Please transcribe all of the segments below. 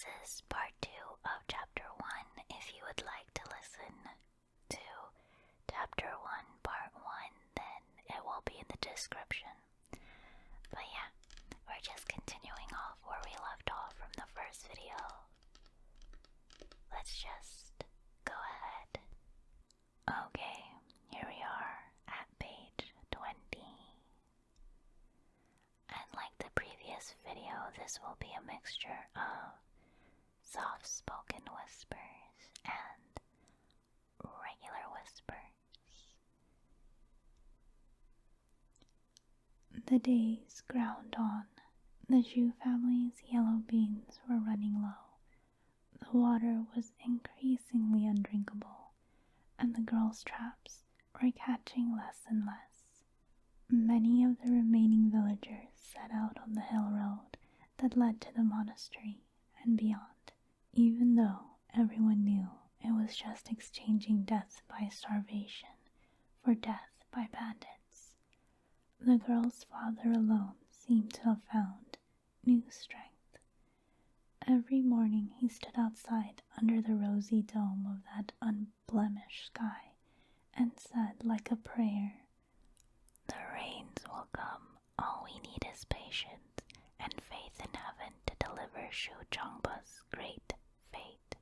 This is part 2 of chapter 1. If you would like to listen to chapter 1, part 1, then it will be in the description. But yeah, we're just continuing off where we left off from the first video. Let's just go ahead. Okay, here we are at page 20. And like the previous video, this will be a mixture of soft-spoken whispers and regular whispers. The days ground on. The Zhu family's yellow beans were running low. The water was increasingly undrinkable, and the girls' traps were catching less and less. Many of the remaining villagers set out on the hill road that led to the monastery and beyond, even though everyone knew it was just exchanging death by starvation for death by bandits. The girl's father alone seemed to have found new strength. Every morning he stood outside under the rosy dome of that unblemished sky and said like a prayer, "The rains will come. All we need is patience and faith in heaven to deliver Shu Changba's great fate."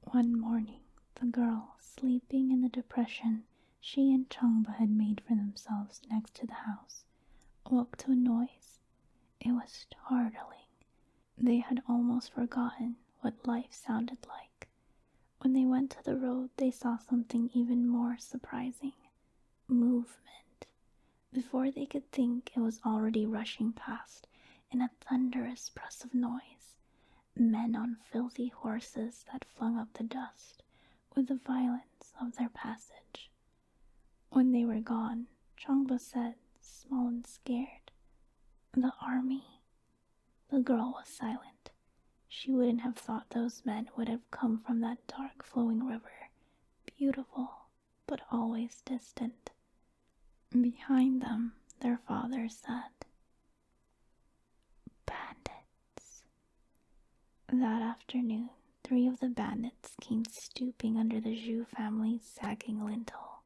One morning, the girl, sleeping in the depression she and Changba had made for themselves next to the house, woke to a noise. It was startling. They had almost forgotten what life sounded like. When they went to the road, they saw something even more surprising. Movement. Before they could think, it was already rushing past in a thunderous press of noise. Men on filthy horses that flung up the dust with the violence of their passage. When they were gone, Changba said, small and scared, "The army." The girl was silent. She wouldn't have thought those men would have come from that dark flowing river, beautiful, but always distant. Behind them, their father said, "Bandits." That afternoon, 3 of the bandits came stooping under the Zhu family's sagging lintel.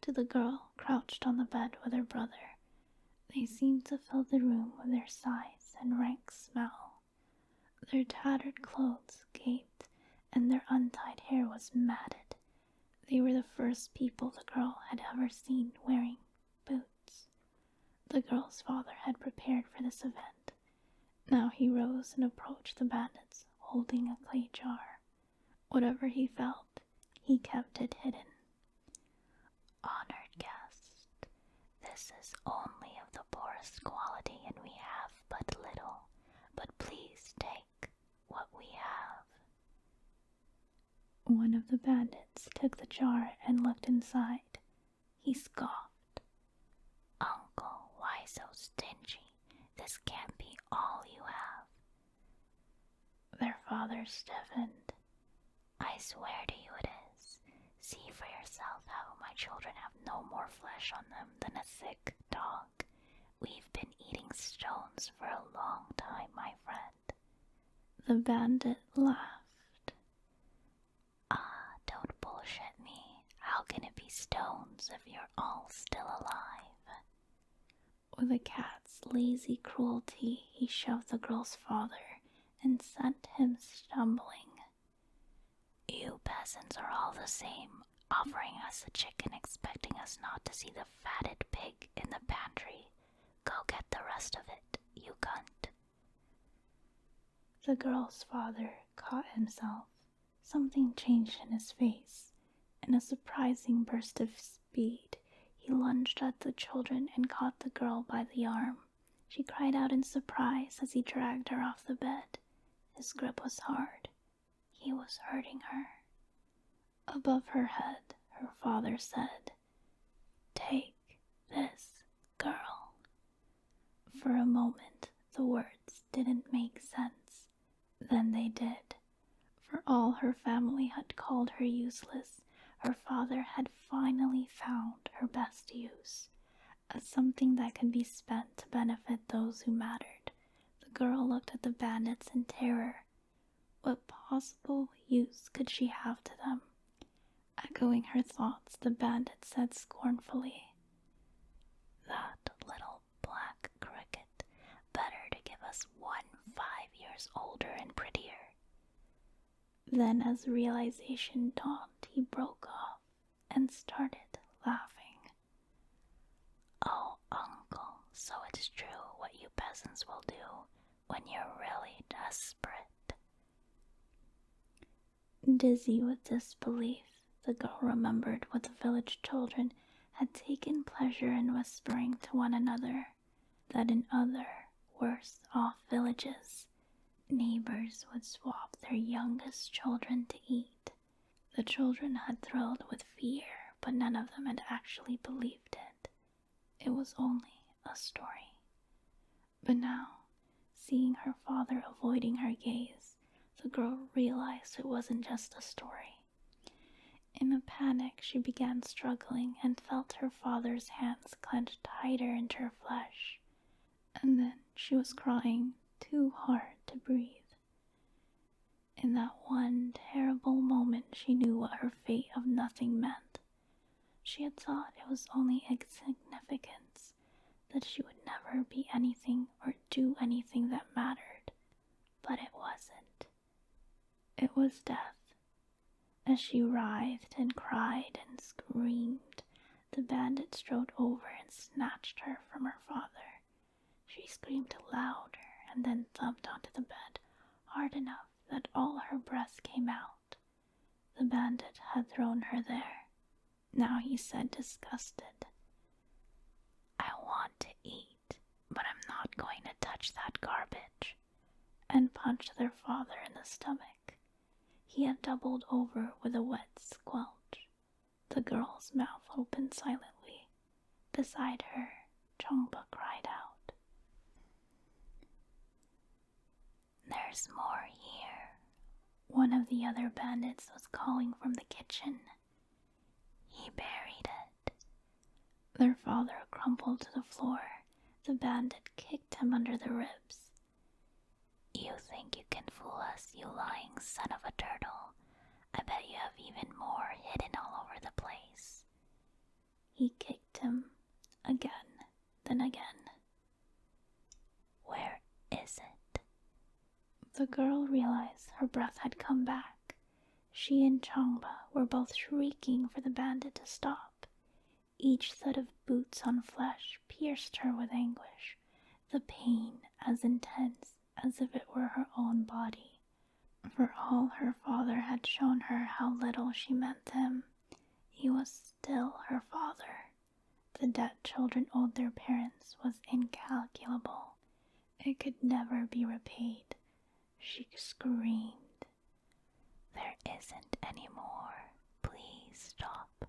To the girl crouched on the bed with her brother, they seemed to fill the room with their sighs and rank smell. Their tattered clothes gaped, and their untied hair was matted. They were the first people the girl had ever seen wearing boots. The girl's father had prepared for this event. Now he rose and approached the bandits, holding a clay jar. Whatever he felt, he kept it hidden. "Honored guest, this is only of the poorest quality, and we have but little, but please take what we have." One of the bandits took the jar and looked inside. He scoffed. "Uncle, why so stingy? This can't be all you have." Their father stiffened. "I swear to you it is. See for yourself how my children have no more flesh on them than a sick dog. We've been eating stones for a long time, my friend." The bandit laughed. Don't bullshit me. How can it be stones if you're all still alive?" With a cat's lazy cruelty, he shoved the girl's father and sent him stumbling. "You peasants are all the same, offering us a chicken, expecting us not to see the fatted pig in the pantry. Go get the rest of it, you cunt." The girl's father caught himself. Something changed in his face. In a surprising burst of speed, he lunged at the children and caught the girl by the arm. She cried out in surprise as he dragged her off the bed. His grip was hard. He was hurting her. Above her head, her father said, "Take this girl." For a moment, the words didn't make sense. Then they did. For all her family had called her useless, her father had finally found her best use, as something that could be spent to benefit those who mattered. The girl looked at the bandits in terror. What possible use could she have to them? Echoing her thoughts, the bandit said scornfully, "That little black cricket, better to give us one 5 years older and prettier." Then, as realization dawned, he broke off and started laughing. "Oh, uncle, so it's true what you peasants will do when you're really desperate." Dizzy with disbelief, the girl remembered what the village children had taken pleasure in whispering to one another, that in other, worse-off villages, neighbors would swap their youngest children to eat. The children had thrilled with fear, but none of them had actually believed it. It was only a story. But now, seeing her father avoiding her gaze, the girl realized it wasn't just a story. In a panic, she began struggling and felt her father's hands clench tighter into her flesh. And then she was crying too hard to breathe. In that one terrible moment, she knew what her fate of nothing meant. She had thought it was only insignificance, that she would never be anything or do anything that mattered. But it wasn't. It was death. As she writhed and cried and screamed, the bandit strode over and snatched her from her father. She screamed louder and then thumped onto the bed hard enough that all her breath came out. The bandit had thrown her there. Now he said, disgusted, "I want to eat, but I'm not going to touch that garbage," and punched their father in the stomach. He had doubled over with a wet squelch. The girl's mouth opened silently. Beside her, Chongba cried out, "There's more here." One of the other bandits was calling from the kitchen. He buried it. Their father crumpled to the floor. The bandit kicked him under the ribs. "You think you can fool us, you lying son of a turtle? I bet you have even more hidden all over the place." He kicked him again, then again. "Where is it?" The girl realized her breath had come back. She and Changba were both shrieking for the bandit to stop. Each set of boots on flesh pierced her with anguish, the pain as intense as if it were her own body. For all her father had shown her how little she meant to him, he was still her father. The debt children owed their parents was incalculable. It could never be repaid. She screamed, "There isn't any more. Please stop.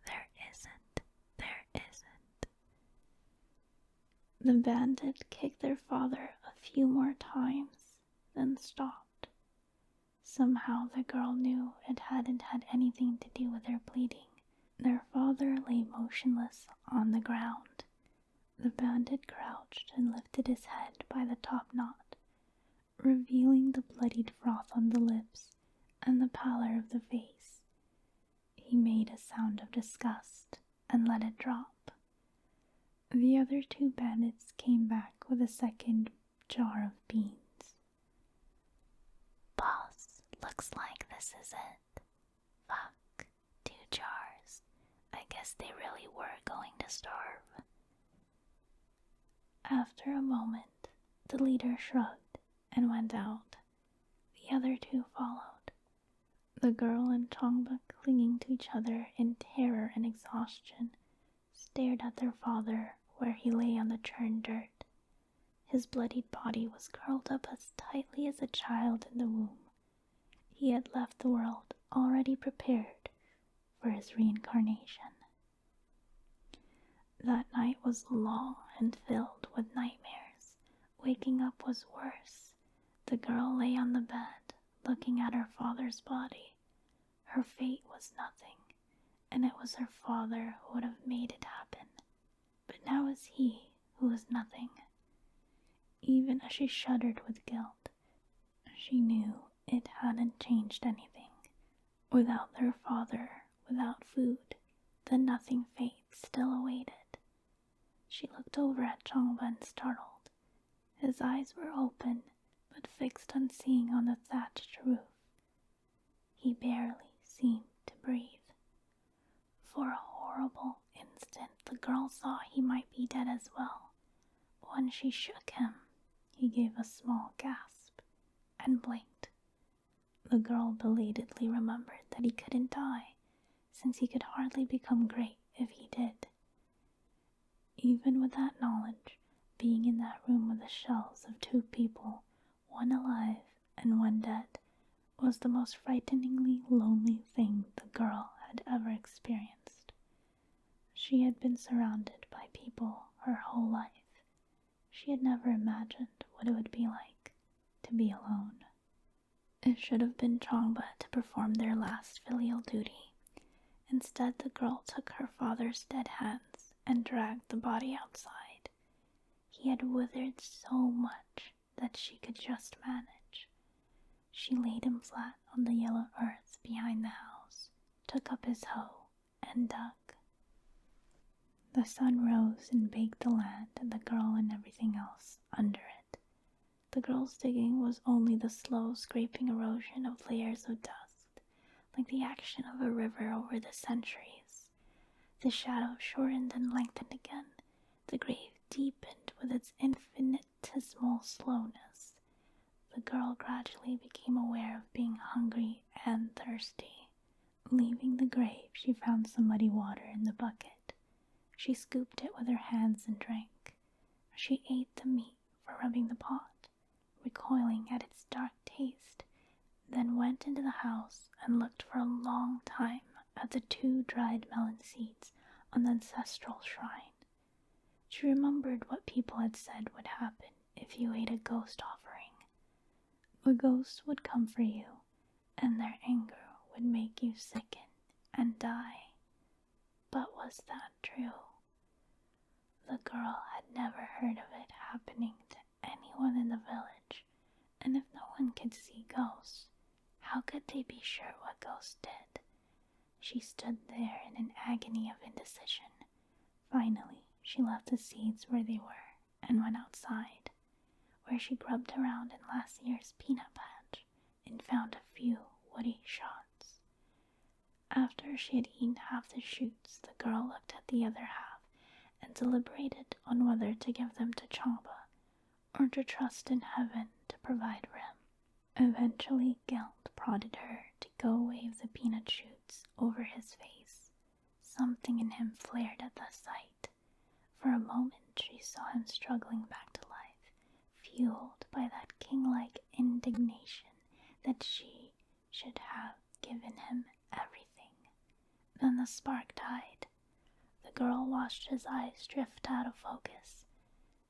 There isn't. There isn't." The bandit kicked their father a few more times, then stopped. Somehow the girl knew it hadn't had anything to do with their bleeding. Their father lay motionless on the ground. The bandit crouched and lifted his head by the top knot, revealing the bloodied froth on the lips and the pallor of the face. He made a sound of disgust and let it drop. The other two bandits came back with a second jar of beans. "Boss, looks like this is it. Fuck, 2 jars. I guess they really were going to starve." After a moment, the leader shrugged and went out. The other two followed. The girl and Chongba, clinging to each other in terror and exhaustion, stared at their father where he lay on the churned dirt. His bloodied body was curled up as tightly as a child in the womb. He had left the world already prepared for his reincarnation. That night was long and filled with nightmares. Waking up was worse. The girl lay on the bed, looking at her father's body. Her fate was nothing, and it was her father who would have made it happen. But now it was he who was nothing. even as she shuddered with guilt. She knew it hadn't changed anything. Without their father, without food, the nothing fate still awaited. She looked over at Changban startled. His eyes were open, but fixed unseeing on the thatched roof. He barely seemed to breathe. For a horrible instant, the girl saw he might be dead as well. When she shook him, he gave a small gasp and blinked. The girl belatedly remembered that he couldn't die, since he could hardly become great if he did. Even with that knowledge, being in that room with the shells of two people, one alive and one dead, was the most frighteningly lonely thing the girl had ever experienced. She had been surrounded by people her whole life. She had never imagined what it would be like to be alone. It should have been Changba to perform their last filial duty. Instead, the girl took her father's dead hands and dragged the body outside. He had withered so much that she could just manage. She laid him flat on the yellow earth behind the house, took up his hoe, and dug. The sun rose and baked the land and the girl and everything else under it. The girl's digging was only the slow scraping erosion of layers of dust, like the action of a river over the centuries. The shadow shortened and lengthened again. The grave deepened with its infinitesimal slowness. The girl gradually became aware of being hungry and thirsty. Leaving the grave, she found some muddy water in the bucket. She scooped it with her hands and drank. She ate the meat for rubbing the pot, recoiling at its dark taste, then went into the house and looked for a long time at the 2 dried melon seeds on the ancestral shrine. She remembered what people had said would happen if you ate a ghost offering. The ghosts would come for you, and their anger would make you sicken and die. But was that true? The girl had never heard of it happening to anyone in the village, and if no one could see ghosts, how could they be sure what ghosts did? She stood there in an agony of indecision. Finally, she left the seeds where they were and went outside, where she grubbed around in last year's peanut patch and found a few woody shots. After she had eaten half the shoots, the girl looked at the other half and deliberated on whether to give them to Changba or to trust in heaven to provide for him. Eventually, guilt prodded her to go wave the peanut shoots over his face. Something in him flared at the sight. For a moment, she saw him struggling back to life, fueled by that king-like indignation that she should have given him everything. Then the spark died. The girl watched his eyes drift out of focus.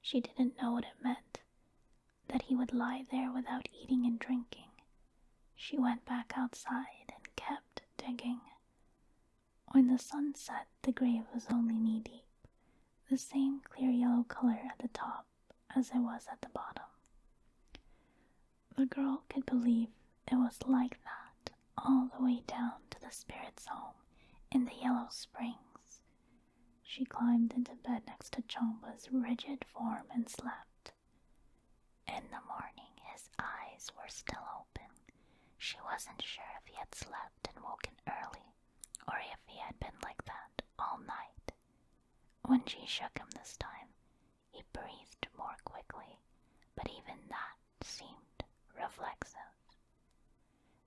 She didn't know what it meant, that he would lie there without eating and drinking. She went back outside and kept digging. When the sun set, the grave was only knee-deep, the same clear yellow color at the top as it was at the bottom. The girl could believe it was like that all the way down to the spirit's home in the Yellow Springs. She climbed into bed next to Changba's rigid form and slept. In the morning, his eyes were still open. She wasn't sure if he had slept and woken early, or if he had been like that all night. When she shook him this time, he breathed more quickly, but even that seemed reflexive.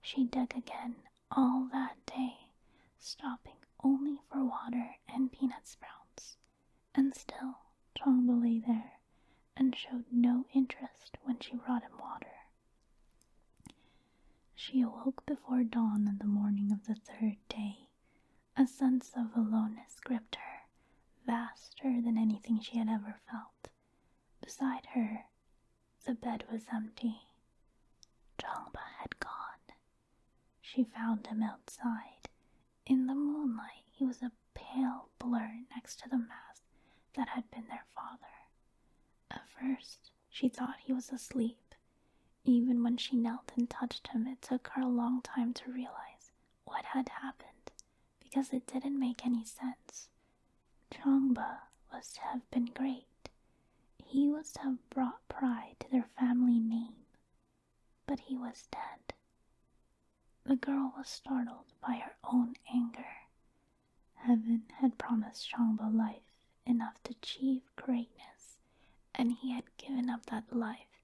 She dug again all that day, stopping only for water and peanut sprouts, and still Changba lay there and showed no interest when she brought him water. She awoke before dawn on the morning of the 3rd day. A sense of aloneness gripped her, vaster than anything she had ever felt. Beside her, the bed was empty. Changba had gone. She found him outside. In the moonlight, he was a pale blur next to the mask that had been their father. At first, She thought he was asleep. Even when she knelt and touched him, it took her a long time to realize what had happened, because it didn't make any sense. Changba was to have been great. He was to have brought pride to their family name. But he was dead. The girl was startled by her own anger. Heaven had promised Changba life enough to achieve greatness, and he had given up that life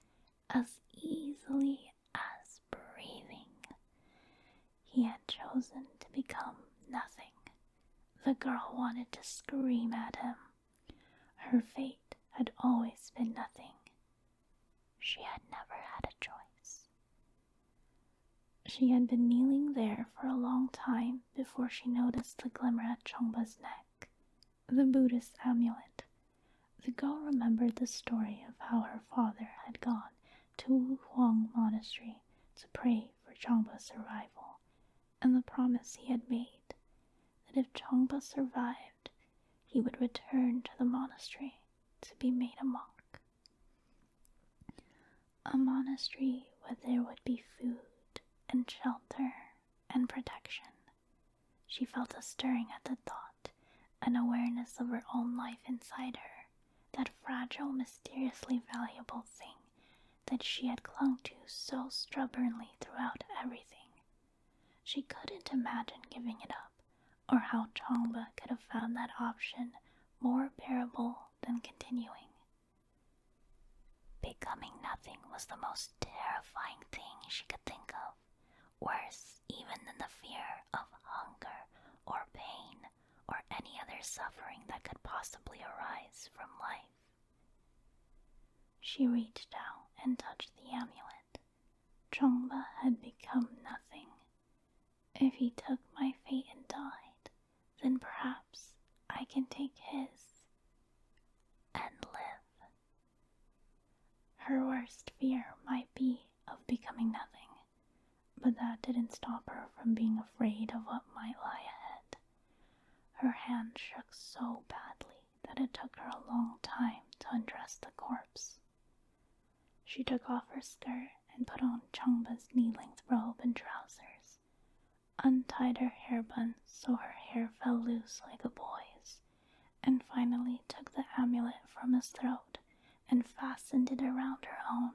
as easily as breathing. He had chosen to become nothing. The girl wanted to scream at him. Her fate had always been nothing. She had never had a choice. She had been kneeling there for a long time before she noticed the glimmer at Chongba's neck, the Buddhist amulet. The girl remembered the story of how her father had gone to Wu Huang Monastery to pray for Chongba's survival, and the promise he had made that if Chongba survived, he would return to the monastery to be made a monk. A monastery where there would be food and shelter and protection. She felt a stirring at the thought, an awareness of her own life inside her, that fragile, mysteriously valuable thing that she had clung to so stubbornly throughout everything. She couldn't imagine giving it up, or how Changba could have found that option more bearable than continuing. Becoming nothing was the most terrifying thing she could think of, worse even than the fear of hunger or pain or any other suffering that could possibly arise from life. She reached out and touched the amulet. Chongba had become nothing. If he took my fate and died, then perhaps I can take his and live. Her worst fear might be of becoming nothing, but that didn't stop her from being afraid of what might lie ahead. Her hand shook so badly that it took her a long time to undress the corpse. She took off her skirt and put on Chongba's knee-length robe and trousers, untied her hair bun so her hair fell loose like a boy's, and finally took the amulet from his throat and fastened it around her own.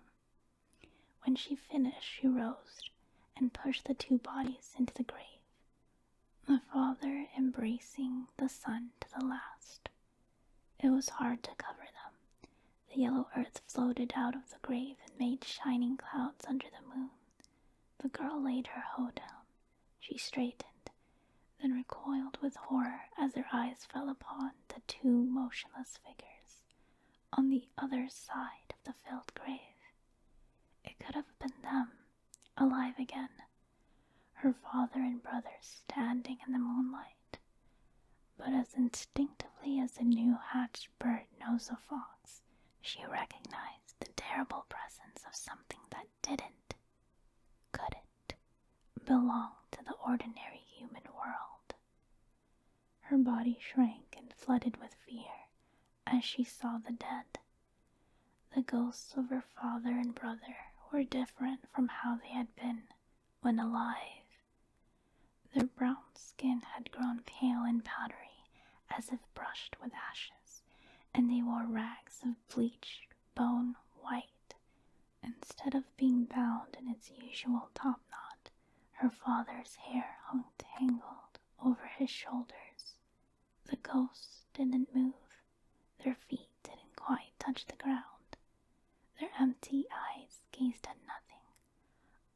When she finished, she rose and pushed the two bodies into the grave, the father embracing the son to the last. It was hard to cover them. The yellow earth floated out of the grave and made shining clouds under the moon. The girl laid her hoe down. She straightened, then recoiled with horror as her eyes fell upon the two motionless figures on the other side of the filled grave. It could have been them, alive again, her father and brother standing in the moonlight. But as instinctively as a new hatched bird knows a fox, she recognized the terrible presence of something that couldn't belong to the ordinary human world. Her body shrank and flooded with fear as she saw the dead. The ghosts of her father and brother were different from how they had been when alive. Their brown skin had grown pale and powdery, as if brushed with ashes, and they wore rags of bleached bone white. Instead of being bound in its usual topknot, her father's hair hung tangled over his shoulders. The ghosts didn't move. Their feet didn't quite touch the ground. Their empty eyes gazed at nothing.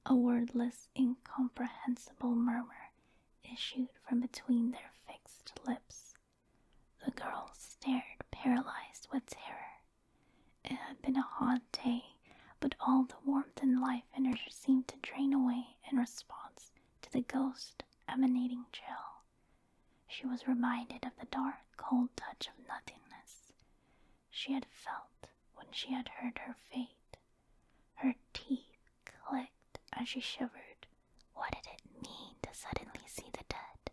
A wordless, incomprehensible murmur issued from between their fixed lips. The girl stared, paralyzed with terror. It had been a hot day, but all the warmth and life in her seemed to drain away in response to the ghost emanating chill. She was reminded of the dark, cold touch of nothingness she had felt when she had heard her fate. Her teeth clicked as she shivered. What did it mean to suddenly see the dead?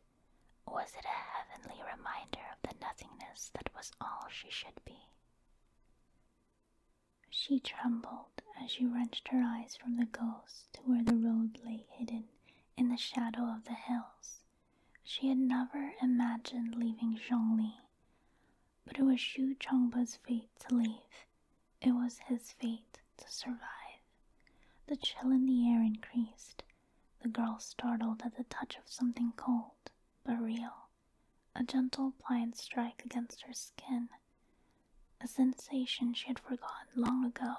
Was it a heavenly reminder of the nothingness that was all she should be? She trembled as she wrenched her eyes from the ghost to where the road lay hidden in the shadow of the hills. She had never imagined leaving Zhongli, but it was Xu Chongba's fate to leave. It was his fate to survive. The chill in the air increased. The girl startled at the touch of something cold, but real. A gentle, pliant strike against her skin. A sensation she had forgotten long ago,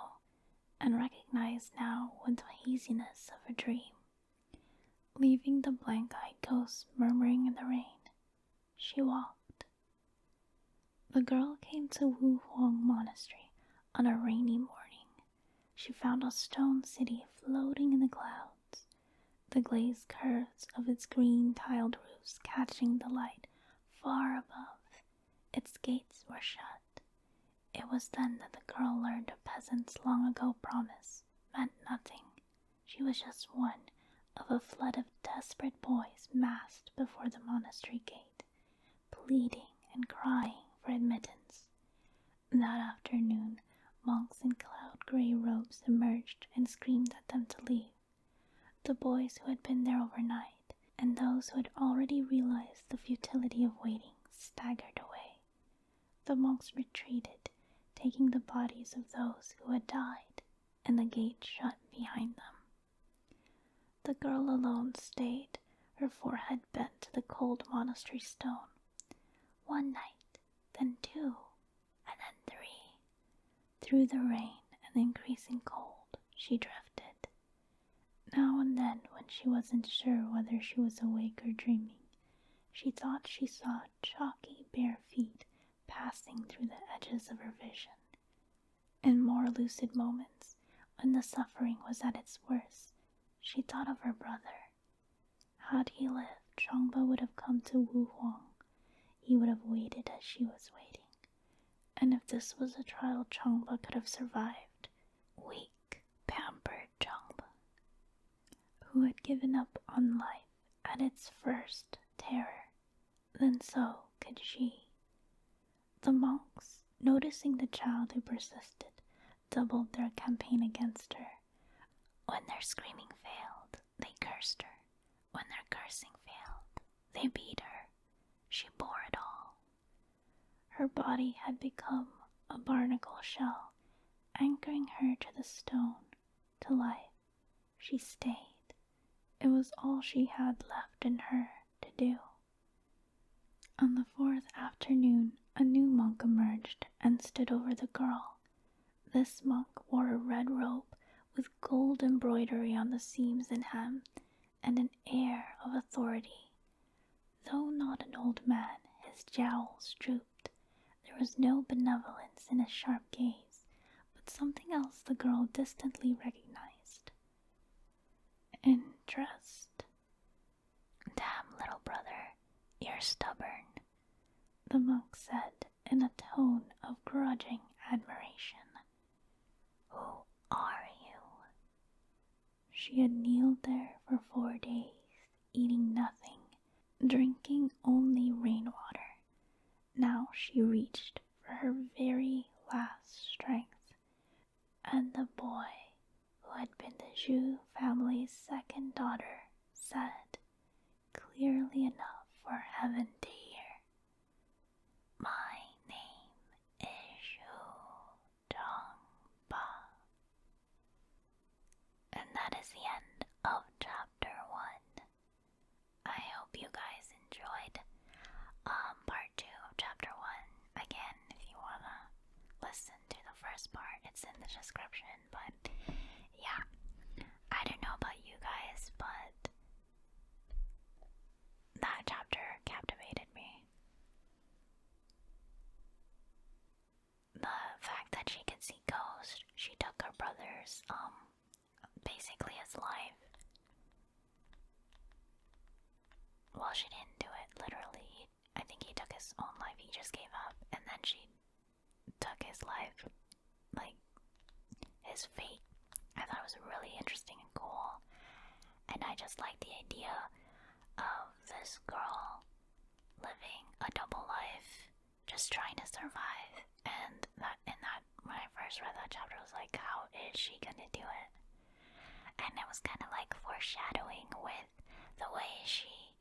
and recognized now with the haziness of a dream. Leaving the blank-eyed ghost murmuring in the rain, she walked. The girl came to Wu Huang Monastery on a rainy morning. She found a stone city floating in the clouds, the glazed curves of its green tiled roofs catching the light far above. Its gates were shut. It was then that the girl learned a peasant's long ago promise meant nothing. She was just one of a flood of desperate boys massed before the monastery gate, pleading and crying for admittance. That afternoon, monks in cloud-gray robes emerged and screamed at them to leave. The boys who had been there overnight, and those who had already realized the futility of waiting, staggered away. The monks retreated, taking the bodies of those who had died, and the gate shut behind them. The girl alone stayed, her forehead bent to the cold monastery stone. One night, then two, and then three. Through the rain and increasing cold, she drifted. Now and then, when she wasn't sure whether she was awake or dreaming, she thought she saw chalky bare feet passing through the edges of her vision. In more lucid moments, when the suffering was at its worst, she thought of her brother. Had he lived, Chongba would have come to Wu Huang. He would have waited as she was waiting. And if this was a trial Chongba could have survived, weak, pampered Chongba, who had given up on life at its first terror, then so could she. The monks, noticing the child who persisted, doubled their campaign against her. When their screaming failed, they cursed her. When their cursing failed, they beat her. She bore it all. Her body had become a barnacle shell, anchoring her to the stone, to life. She stayed. It was all she had left in her to do. On the fourth afternoon, a new monk emerged and stood over the girl. This monk wore a red robe with gold embroidery on the seams and hem, and an air of authority. Though not an old man, his jowls drooped. There was no benevolence in his sharp gaze, but something else the girl distantly recognized. Interest. "Damn, little brother, you're stubborn," the monk said in a tone of grudging admiration. "Who are you?" She had kneeled there for 4 days, eating nothing, drinking only rainwater. Now she reached for her very last strength, and the boy, who had been the Zhu family's second daughter, said, clearly enough for heaven to hear, "My name is Xu Dongba." And that is the end of chapter 1. I hope you guys enjoyed part 2 of chapter 1. Again, if you wanna listen to the first part, it's in the description. But yeah, I don't know about you guys, but that chapter captivated me. The fact that she could see ghosts, she took her brother's, basically his life. Well, she didn't do it literally. I think he took his own life. He just gave up, and then she took his life, like his fate. I thought it was really interesting and cool, and I just like the idea of this girl living a double life, just trying to survive. And that when I first read that chapter, I was like, is she gonna do it? And it was kind of like foreshadowing with the way she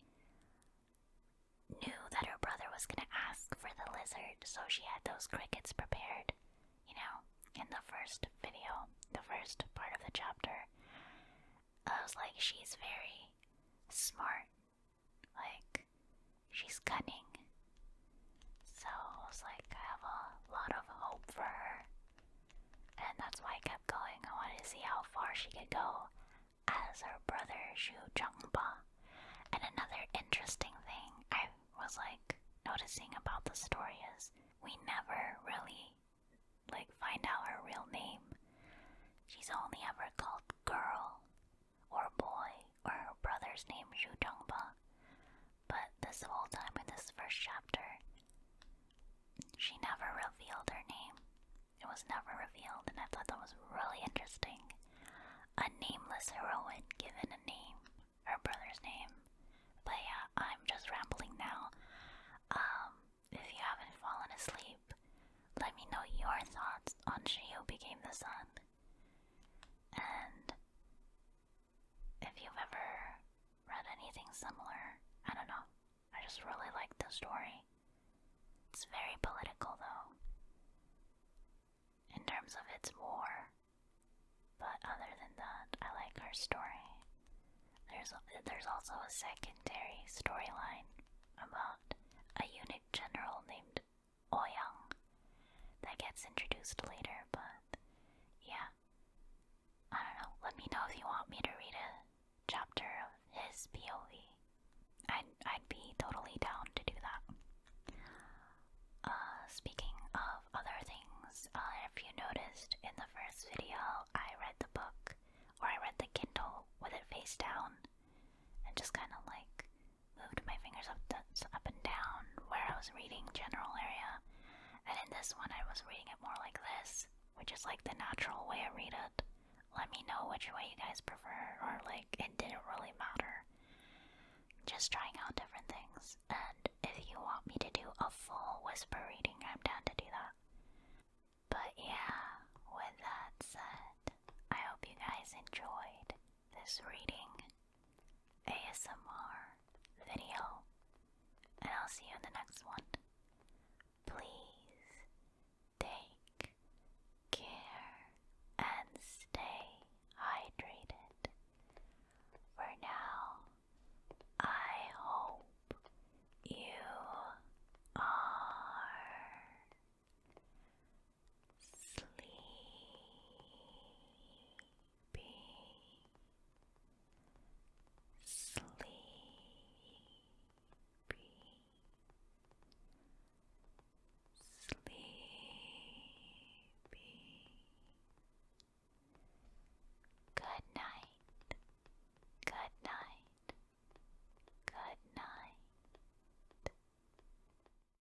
knew that her brother was gonna ask for the lizard, so she had those crickets prepared, you know, in the first video, the first part of the chapter. I was like, she's very smart, like, she's cunning. So I was like, I have a lot of hope for her. And that's why I kept going. I wanted to see how far she could go as her brother Shu Changba. And another interesting thing I was like noticing about the story is we never really like find out her real name. She's only ever called girl or boy or her brother's name Shu Changba. But this whole time in this first chapter, she never revealed her name. It was never revealed, and I thought that was really interesting. A nameless heroine given a name, her brother's name. But yeah, I'm just rambling now. If you haven't fallen asleep, let me know your thoughts on She Who Became the Sun. And if you've ever read anything similar, I don't know. I just really like the story. It's very political though, in terms of its war. But other than that, I like her story. There's also a secondary storyline about a eunuch general named Ouyang that gets introduced later, but yeah. I don't know. Let me know if you want me to read a chapter of his POV. I'd be totally down to do that. Speaking of other things, if you noticed in the first video, I read the book, or I read the Kindle with it face down, and just kind of like moved my fingers up and down where I was reading general area. And in this one, I was reading it more like this, which is like the natural way I read it. Let me know which way you guys prefer, or like it didn't really matter. Just trying out different things. And if you want me to do a full whisper reading, I'm down to do that. But yeah, with that said, I hope you guys enjoyed this reading.